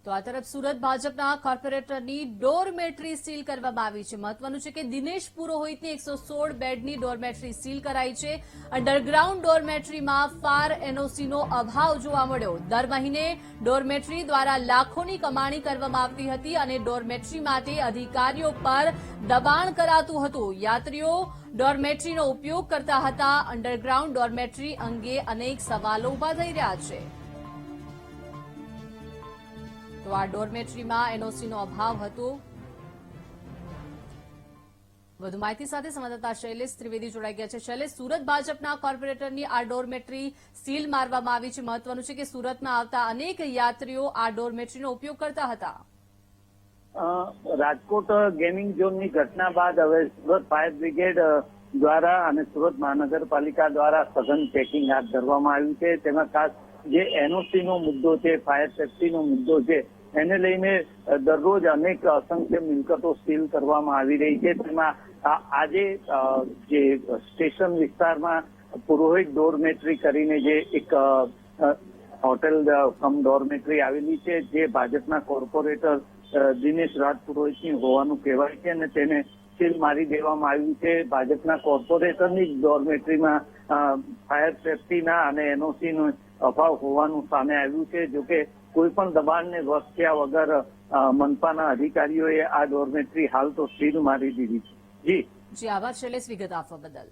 તો આ તરફ સુરત ભાજપના કોર્પોરેટરની ડોરમેટ્રી સીલ કરવામાં આવી છે। મહત્વનું છે કે દિનેશ પુરોહિતની 116 બેડની ડોરમેટ્રી સીલ કરાઈ છે। અંડરગ્રાઉન્ડ ડોરમેટ્રીમાં ફાર એનઓસીનો અભાવ જોવા મળ્યો। દર મહિને ડોરમેટ્રી દ્વારા લાખોની કમાણી કરવામાં આવતી હતી અને ડોરમેટ્રી માટે અધિકારીઓ પર દબાણ કરાતું હતું। યાત્રીઓ ડોરમેટ્રીનો ઉપયોગ કરતા હતા। અંડરગ્રાઉન્ડ ડોરમેટ્રી અંગે અનેક સવાલો ઉભા થઈ રહ્યા છે। તો આ ડોરમેટ્રીમાં એનઓસીનો અભાવ હતો। વધુ માહિતી સાથે સંવાદદાતા શૈલેષ ત્રિવેદી જોડાઈ ગયા છે। શૈલેષ, સુરત ભાજપના કોર્પોરેટરની આ ડોરમેટ્રી સીલ મારવામાં આવી છે। મહત્વનું છે કે સુરતમાં આવતા અનેક યાત્રીઓ આ ડોરમેટ્રીનો ઉપયોગ કરતા હતા। રાજકોટ ગેમિંગ ઝોનની ઘટના બાદ હવે સુરત ફાયર બ્રિગેડ દ્વારા અને સુરત મહાનગરપાલિકા દ્વારા સઘન ચેકિંગ હાથ ધરવામાં આવ્યું છે। તેમાં ખાસ જે એનઓસીનો મુદ્દો છે, ફાયર સેફટીનો મુદ્દો છે, એને લઈને દરરોજ અનેક અસંખ્ય મિલકતો સીલ કરવામાં આવી રહી છે। તેમાં આજે જે સ્ટેશન વિસ્તારમાં પુરોહિત ડોરમેટ્રી કરીને જે એક હોટેલ કમ ડોરમેટ્રી આવેલી છે, જે ભાજપના કોર્પોરેટર દિનેશ રાજ પુરોહિતની હોવાનું કહેવાય છે અને તેને સીલ મારી દેવામાં આવ્યું છે। ભાજપના કોર્પોરેટરની ડોરમેટ્રીમાં ફાયર સેફટીના અને એનઓસીનો અભાવ હોવાનું સામે આવ્યું છે। જોકે કોઈ પણ દબાણને વશ થયા વગર મનપાના અધિકારીઓએ આ ડોરમેટ્રી હાલ તો સીલ મારી દીધી છે। જી આભાર શૈલેષ વિગત આપવા બદલ।